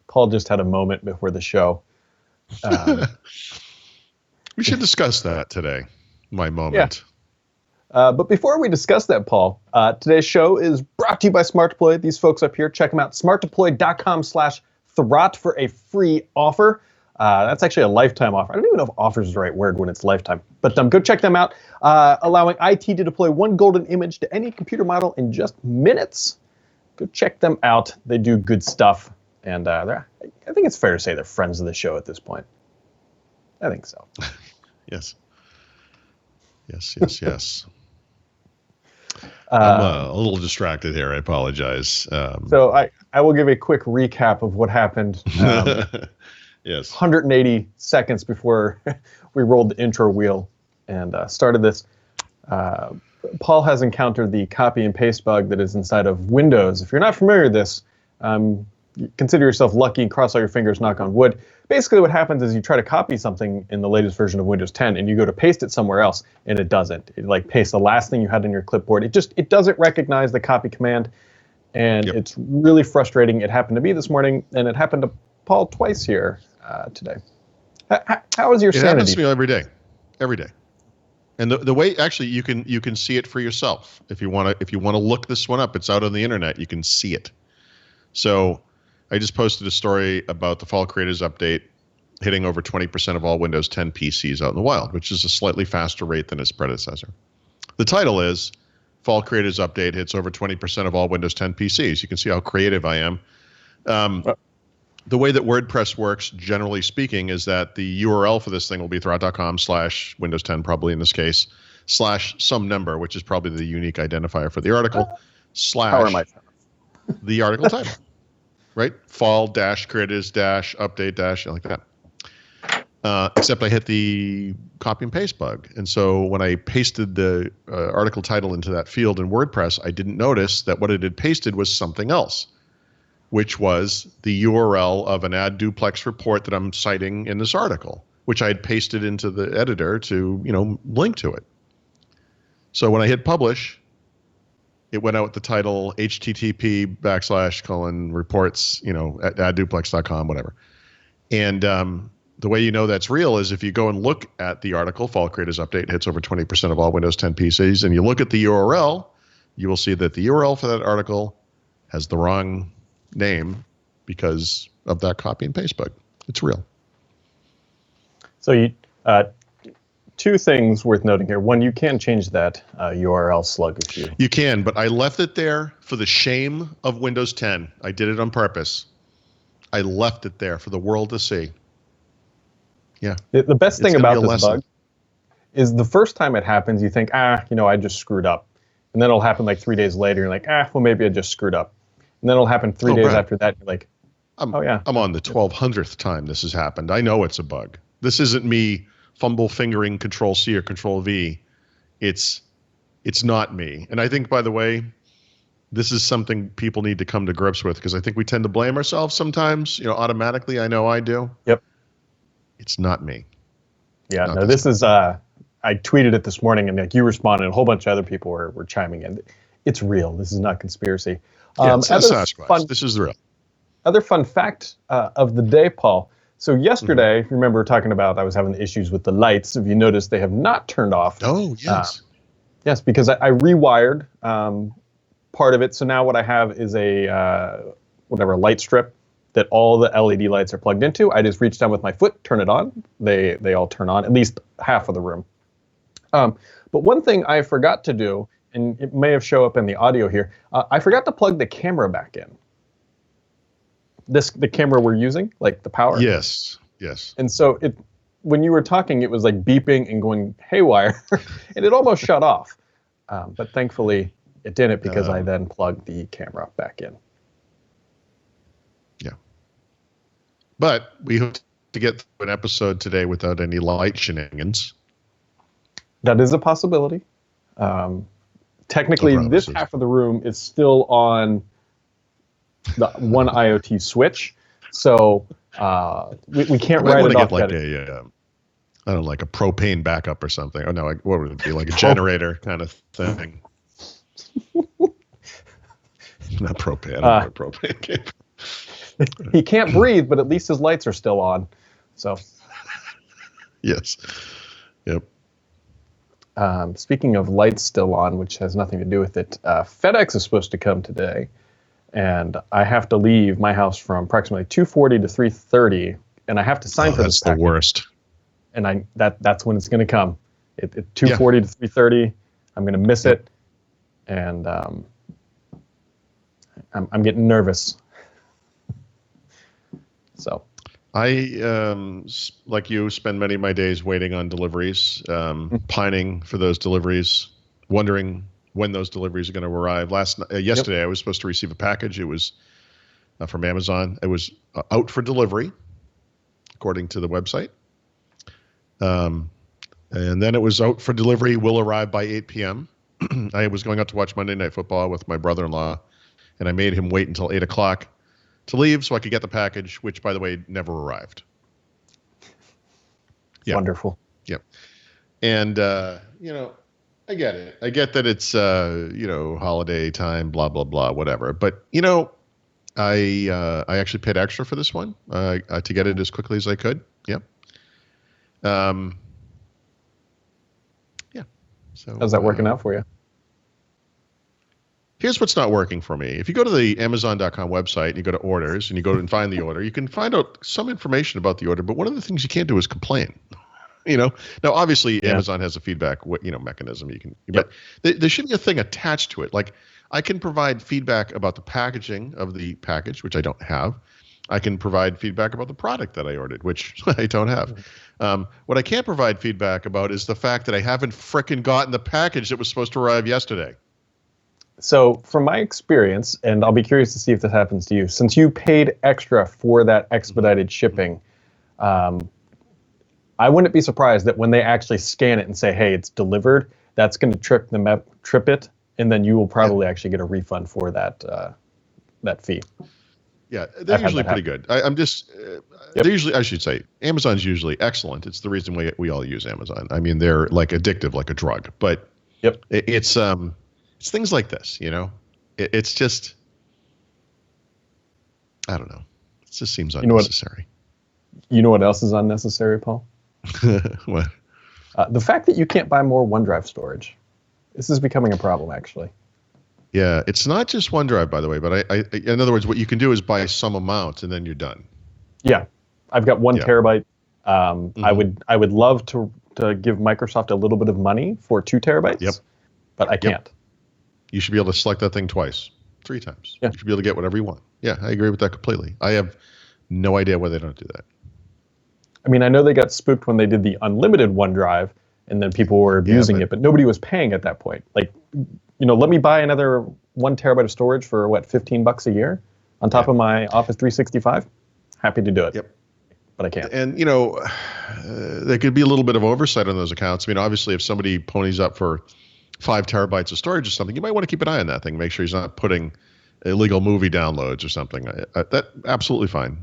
Paul just had a moment before the show. We should discuss that today. My moment. Yeah. But before we discuss that, Paul, today's show is brought to you by Smart Deploy. These folks up here, check them out. smartdeploy.com/Thurrott for a free offer. That's actually a lifetime offer. I don't even know if offer is the right word when it's lifetime. But go check them out. Allowing IT to deploy one golden image to any computer model in just minutes. Go check them out. They do good stuff. And I think it's fair to say they're friends of the show at this point. I think so. Yes. I'm a little distracted here. I apologize. So I will give a quick recap of what happened. Yes. 180 seconds before we rolled the intro wheel and started this. Paul has encountered the copy and paste bug that is inside of Windows. If you're not familiar with this, consider yourself lucky and cross all your fingers, knock on wood. Basically what happens is you try to copy something in the latest version of Windows 10 and you go to paste it somewhere else and it doesn't. It like pastes the last thing you had in your clipboard. It doesn't recognize the copy command, and It's really frustrating. It happened to me this morning, and it happened to Paul twice here today. How is your sanity? It happens to me every day. And the way actually you can see it for yourself if you want to look this one up. It's out on the internet. You can see it. So I just posted a story about the Fall Creators Update hitting over 20% of all Windows 10 PCs out in the wild, which is a slightly faster rate than its predecessor. The title is Fall Creators Update hits over 20% of all Windows 10 PCs. You can see how creative I am. The way that WordPress works, generally speaking, is that the URL for this thing will be thurrott.com/Windows 10, probably in this case, / some number, which is probably the unique identifier for the article, / the article title, right? Fall-creators-update- like that. Except I hit the copy and paste bug. And so when I pasted the article title into that field in WordPress, I didn't notice that what it had pasted was something else, which was the URL of an ad duplex report that I'm citing in this article, which I had pasted into the editor to, link to it. So when I hit publish, it went out with the title http://reports, at adduplex.com, whatever. And the way you know that's real is if you go and look at the article, Fall Creators Update hits over 20% of all Windows 10 PCs, and you look at the URL, you will see that the URL for that article has the wrong name because of that copy and paste bug. It's real. So two things worth noting here. One, you can change that URL slug if you... You can, but I left it there for the shame of Windows 10. I did it on purpose. I left it there for the world to see. Yeah. The best thing about this bug is the first time it happens, you think, I just screwed up. And then it'll happen like 3 days later. You're like, well, maybe I just screwed up. And then it'll happen 3 days after that. You're like, I'm on the 1200th time this has happened. I know it's a bug. This isn't me fumble fingering Control-C or Control-V. It's not me. And I think, by the way, this is something people need to come to grips with, because I think we tend to blame ourselves sometimes, automatically. I know I do. Yep. It's not me. Yeah, no, this is, I tweeted it this morning, and you responded, and a whole bunch of other people were chiming in. It's real. This is not conspiracy. It's not Sasquatch. This is real. Other fun fact of the day, Paul. So yesterday, if you remember talking about I was having issues with the lights. If you notice, they have not turned off. Oh, yes. Yes, because I rewired part of it. So now what I have is a light strip that all the LED lights are plugged into. I just reach down with my foot, turn it on. They all turn on, at least half of the room. But one thing I forgot to do, and it may have shown up in the audio here, I forgot to plug the camera back in. The camera we're using, like the power. Yes. And so when you were talking, it was like beeping and going haywire, and it almost shut off. But thankfully, it didn't, because I then plugged the camera back in. Yeah. But we hope to get through an episode today without any light shenanigans. That is a possibility. Technically, this half of the room is still on the one IoT switch, so we can't write it off. Like like a propane backup or something. Oh no, what would it be? Like a generator kind of thing. Not propane. I don't know what propane came from. He can't breathe, but at least his lights are still on. So, Yes. Yep. Speaking of lights still on, which has nothing to do with it, FedEx is supposed to come today, and I have to leave my house from approximately 2:40 to 3:30, and I have to sign for this package. That's the worst. And that's when it's going to come. At 2:40 to 3:30, I'm going to miss it, and I'm getting nervous. So, I, like you, spend many of my days waiting on deliveries, pining for those deliveries, wondering when those deliveries are going to arrive. Yesterday, I was supposed to receive a package. It was from Amazon. It was out for delivery, according to the website. And then it was out for delivery, will arrive by 8 p.m. I was going out to watch Monday Night Football with my brother-in-law, and I made him wait until 8 o'clock to leave so I could get the package, which, by the way, never arrived. Yeah. Wonderful. Yep. And, I get it. I get that it's, holiday time, blah, blah, blah, whatever. But, I actually paid extra for this one to get it as quickly as I could. Yep. Yeah. So how's that working out for you? Here's what's not working for me. If you go to the Amazon.com website and you go to orders and you go and find the order, you can find out some information about the order. But one of the things you can't do is complain. Now obviously Amazon has a feedback, mechanism. You can, but there should be a thing attached to it. Like I can provide feedback about the packaging of the package, which I don't have. I can provide feedback about the product that I ordered, which I don't have. What I can't provide feedback about is the fact that I haven't frickin' gotten the package that was supposed to arrive yesterday. So from my experience, and I'll be curious to see if this happens to you, since you paid extra for that expedited shipping, I wouldn't be surprised that when they actually scan it and say, hey, it's delivered, that's going to trip it, and then you will probably actually get a refund for that fee. Yeah, they're usually pretty good. They're usually, I should say, Amazon's usually excellent. It's the reason we all use Amazon. I mean, they're like addictive, like a drug. But it's things like this, It's just, I don't know. It just seems unnecessary. You know what else is unnecessary, Paul? What? The fact that you can't buy more OneDrive storage. This is becoming a problem, actually. Yeah, it's not just OneDrive, by the way. But I in other words, what you can do is buy some amount and then you're done. Yeah, I've got 1 terabyte. I would love to give Microsoft a little bit of money for 2 terabytes. Yep. But I can't. You should be able to select that thing twice, 3 times. Yeah. You should be able to get whatever you want. Yeah, I agree with that completely. I have no idea why they don't do that. I mean, I know they got spooked when they did the unlimited OneDrive, and then people were abusing it, but nobody was paying at that point. Like, let me buy another 1 terabyte of storage for $15 a year on top of my Office 365. Happy to do it. Yep. But I can't. And there could be a little bit of oversight on those accounts. I mean, obviously, if somebody ponies up for 5 terabytes of storage or something, you might want to keep an eye on that thing. Make sure he's not putting illegal movie downloads or something. That absolutely fine.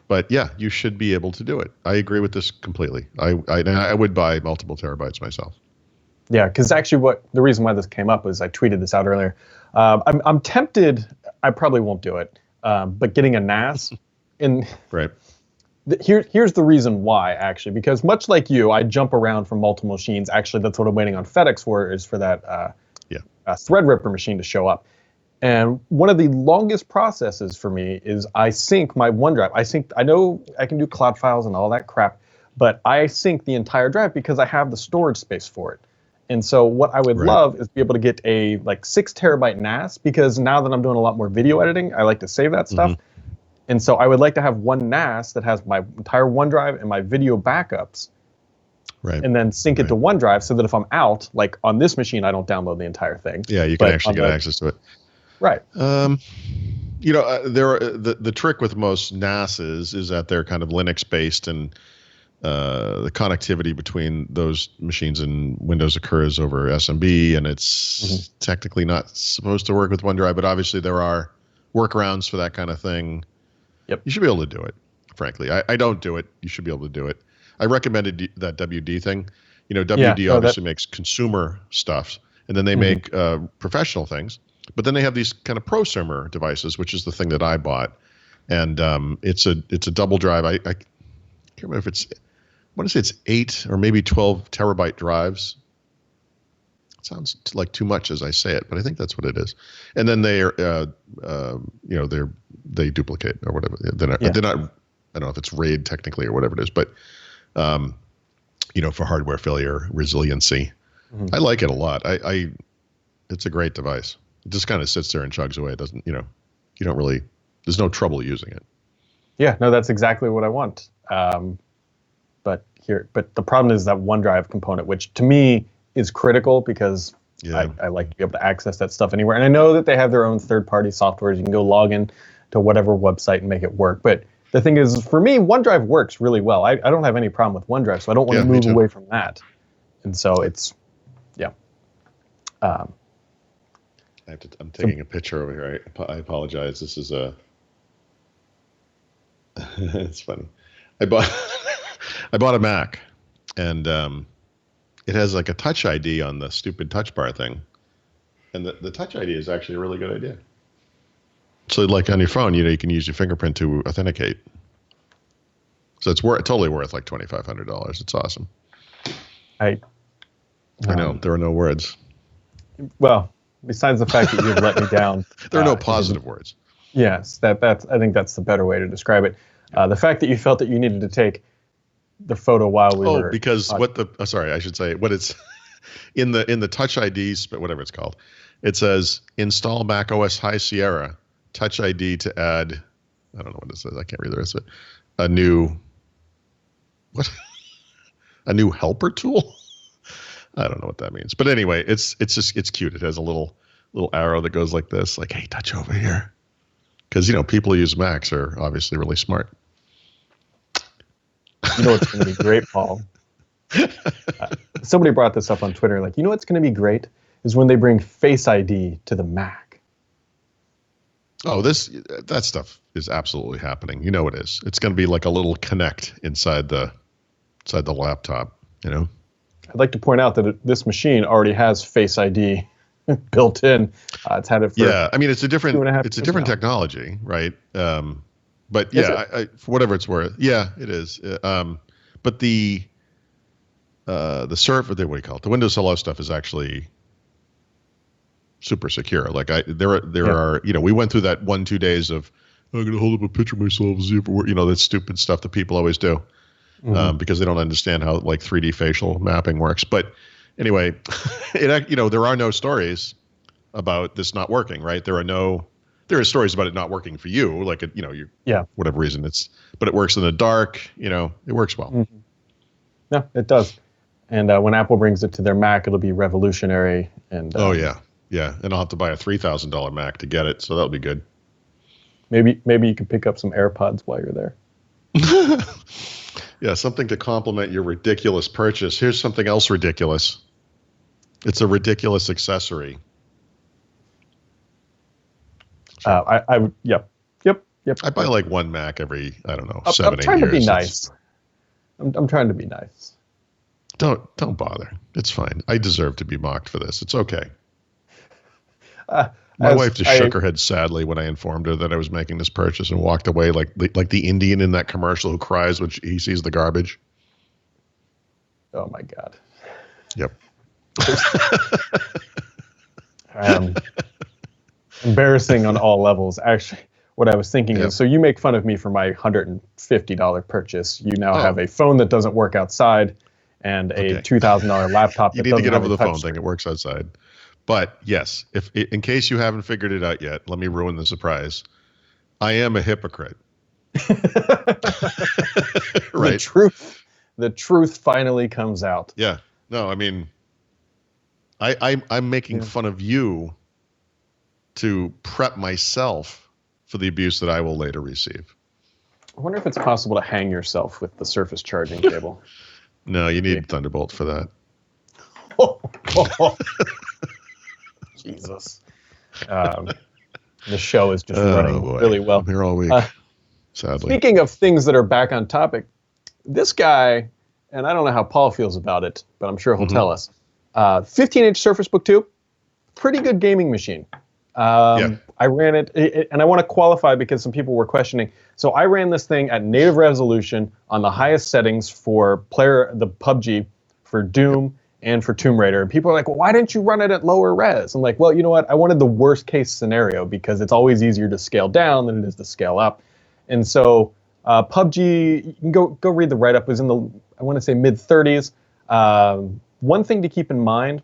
But yeah, you should be able to do it. I agree with this completely. I would buy multiple terabytes myself. Yeah, because actually, the reason why this came up was I tweeted this out earlier. I'm tempted. I probably won't do it. But getting a NAS, and right. Here's the reason why, actually, because much like you, I jump around from multiple machines. Actually, that's what I'm waiting on FedEx for, is for that Threadripper machine to show up. And one of the longest processes for me is I sync my OneDrive. I know I can do cloud files and all that crap, but I sync the entire drive because I have the storage space for it. And so what I would love is be able to get a 6 terabyte NAS, because now that I'm doing a lot more video editing, I like to save that stuff. And so I would like to have one NAS that has my entire OneDrive and my video backups, and then sync it to OneDrive so that if I'm out, like on this machine, I don't download the entire thing. Yeah, you can actually get access to it. Right. The trick with most NASs is that they're kind of Linux based, and the connectivity between those machines and Windows occurs over SMB, and it's technically not supposed to work with OneDrive, but obviously there are workarounds for that kind of thing. Yep. You should be able to do it, frankly. I don't do it. You should be able to do it. I recommended that WD thing. WD obviously makes consumer stuff, and then they make professional things. But then they have these kind of prosumer devices, which is the thing that I bought. and it's a double drive. I can't remember if it's, I want to say it's 8 or maybe 12 terabyte drives. It sounds like too much as I say it, but I think that's what it is. And then they they duplicate or whatever. They're not, I don't know if it's RAID technically or whatever it is, but for hardware failure resiliency, I like it a lot. It's a great device. It just kind of sits there and chugs away. It doesn't, you don't really, there's no trouble using it. Yeah, no, that's exactly what I want. But the problem is that OneDrive component, which to me is critical because I like to be able to access that stuff anywhere. And I know that they have their own third-party software. You can go log in to whatever website and make it work. But the thing is, for me, OneDrive works really well. I don't have any problem with OneDrive, so I don't want to move away from that. And so it's, I'm taking a picture over here. I apologize. This is it's funny. I bought a Mac, and it has like a Touch ID on the stupid Touch Bar thing, and the Touch ID is actually a really good idea. So like on your phone, you can use your fingerprint to authenticate. So it's totally worth like $2,500. It's awesome. I know there are no words. Well, besides the fact that you've let me down, there are no positive words. Yes, I think that's the better way to describe it. The fact that you felt that you needed to take the photo while we were. Oh, because sorry, I should say what it's in the Touch IDs, but whatever it's called, it says install Mac OS High Sierra Touch ID to add. I don't know what it says. I can't read the rest of it. A new helper tool. I don't know what that means, but anyway, it's cute. It has a little arrow that goes like this, like, hey, touch over here, because people who use Macs are obviously really smart. You know what's going to be great, Paul? Somebody brought this up on Twitter. Like, what's going to be great is when they bring Face ID to the Mac. Oh, that stuff is absolutely happening. You know it is. It's going to be like a little Kinect inside the laptop. I'd like to point out that this machine already has Face ID built in. It's had it for it's a different technology, right? But for whatever it's worth, it is. But the server, what do you call it? The Windows Hello stuff is actually super secure. Like there are, we went through that 1-2 days of I'm going to hold up a picture of myself and see if it works. That stupid stuff that people always do. Because they don't understand how like 3D facial mapping works. But anyway, there are no stories about this not working, right? There are stories about it not working for you, like whatever reason but it works in the dark. It works well. Mm-hmm. No, it does. And when Apple brings it to their Mac, it'll be revolutionary. And and I'll have to buy a $3,000 Mac to get it, so that'll be good. Maybe you can pick up some AirPods while you're there. Yeah, something to complement your ridiculous purchase. Here's something else ridiculous. It's a ridiculous accessory. I would. Yep. I buy like one Mac every, I don't know, 7-8 years. I'm trying to be nice. I'm trying to be nice. Don't bother. It's fine. I deserve to be mocked for this. It's okay. My wife just shook her head sadly when I informed her that I was making this purchase and walked away like the Indian in that commercial who cries when he sees the garbage. Oh my God. Yep. Embarrassing on all levels. Actually, what I was thinking is, so you make fun of me for my $150 purchase. You now have a phone that doesn't work outside and a $2,000 laptop. You need to get over the phone thing. It works outside. But yes, in case you haven't figured it out yet, let me ruin the surprise. I am a hypocrite. Right. The truth finally comes out. Yeah. No, I mean, I'm making fun of you to prep myself for the abuse that I will later receive. I wonder if it's possible to hang yourself with the Surface charging cable. No, you need Thunderbolt for that. Jesus. The show is just running really well. I'm here all week, sadly. Speaking of things that are back on topic, this guy, and I don't know how Paul feels about it, but I'm sure he'll tell us. 15-inch Surface Book 2, pretty good gaming machine. I ran it, and I want to qualify because some people were questioning. So I ran this thing at native resolution on the highest settings for the PUBG, for Doom, and for Tomb Raider. And people are like, well, why didn't you run it at lower res? I'm like, well, you know what? I wanted the worst case scenario because it's always easier to scale down than it is to scale up. And so PUBG, you can go read the write-up, was in the, I want to say, mid-30s. One thing to keep in mind,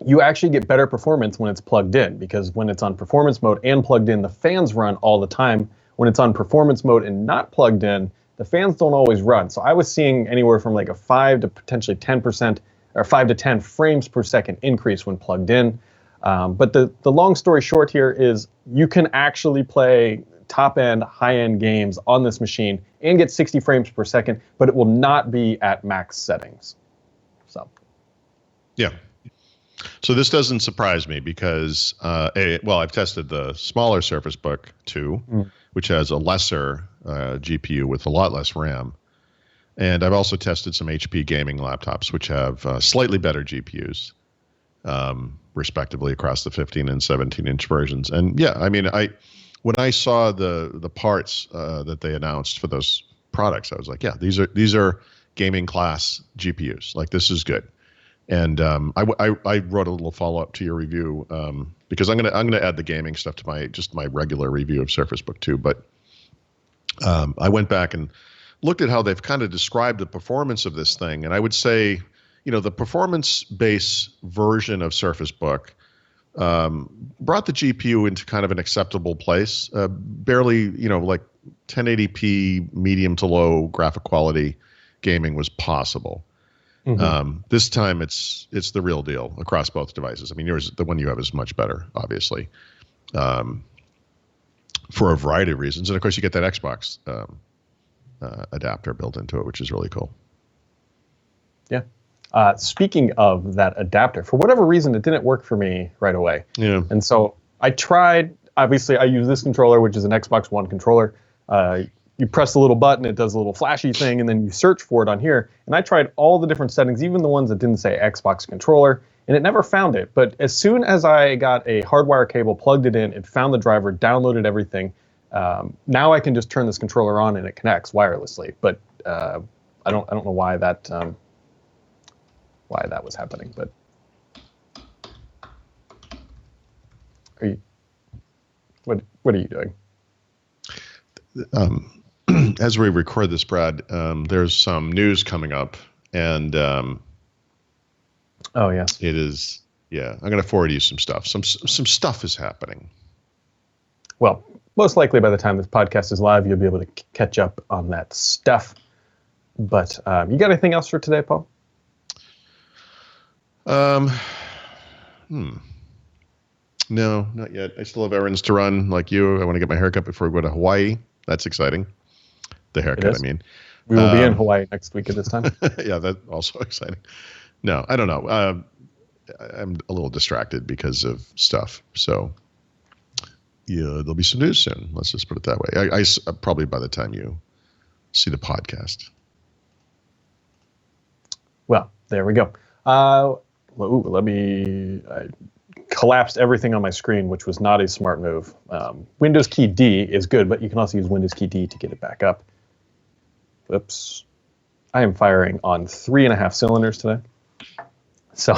you actually get better performance when it's plugged in, because when it's on performance mode and plugged in, the fans run all the time. When it's on performance mode and not plugged in, the fans don't always run. So I was seeing anywhere from like a 5 to potentially 10% or 5 to 10 frames per second increase when plugged in. But the long story short here is you can actually play top-end, high-end games on this machine and get 60 frames per second, but it will not be at max settings. So, yeah. So this doesn't surprise me because, I've tested the smaller Surface Book 2, which has a lesser GPU with a lot less RAM. And I've also tested some HP gaming laptops, which have slightly better GPUs, respectively, across the 15 and 17-inch versions. And yeah, I mean, when I saw the parts that they announced for those products, I was like, yeah, these are gaming class GPUs. Like, this is good. And I wrote a little follow-up to your review because I'm gonna add the gaming stuff to my regular review of Surface Book 2. But I went back and looked at how they've kind of described the performance of this thing, and I would say, the performance base version of Surface Book brought the GPU into kind of an acceptable place. Barely, like 1080p medium to low graphic quality gaming was possible. Mm-hmm. This time it's the real deal across both devices. I mean, the one you have is much better, obviously, for a variety of reasons. And of course, you get that Xbox adapter built into it, which is really cool. Yeah. Speaking of that adapter, for whatever reason, it didn't work for me right away. Yeah. And so I tried. Obviously, I use this controller, which is an Xbox One controller. You press the little button, it does a little flashy thing, and then you search for it on here. And I tried all the different settings, even the ones that didn't say Xbox controller, and it never found it. But as soon as I got a hardwire cable, plugged it in, it found the driver, downloaded everything. Now I can just turn this controller on and it connects wirelessly. But I don't know why that was happening. But what are you doing? As we record this, Brad, there's some news coming up, and oh yes, it is. Yeah, I'm going to forward you some stuff. Some stuff is happening. Well, most likely by the time this podcast is live, you'll be able to catch up on that stuff. But you got anything else for today, Paul? No, not yet. I still have errands to run, like you. I want to get my haircut before we go to Hawaii. That's exciting. The haircut, I mean. We will be in Hawaii next week at this time. Yeah, that's also exciting. No, I don't know. I'm a little distracted because of stuff. So, yeah, there'll be some news soon. Let's just put it that way. I probably by the time you see the podcast. Well, there we go. Let me... I collapsed everything on my screen, which was not a smart move. Windows key D is good, but you can also use Windows key D to get it back up. Oops. I am firing on 3.5 cylinders today. So,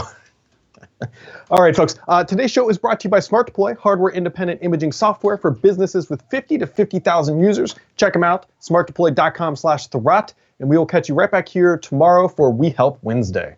all right, folks. Today's show is brought to you by Smart Deploy, hardware-independent imaging software for businesses with 50 to 50,000 users. Check them out, smartdeploy.com/Thurrott, and we will catch you right back here tomorrow for We Help Wednesday.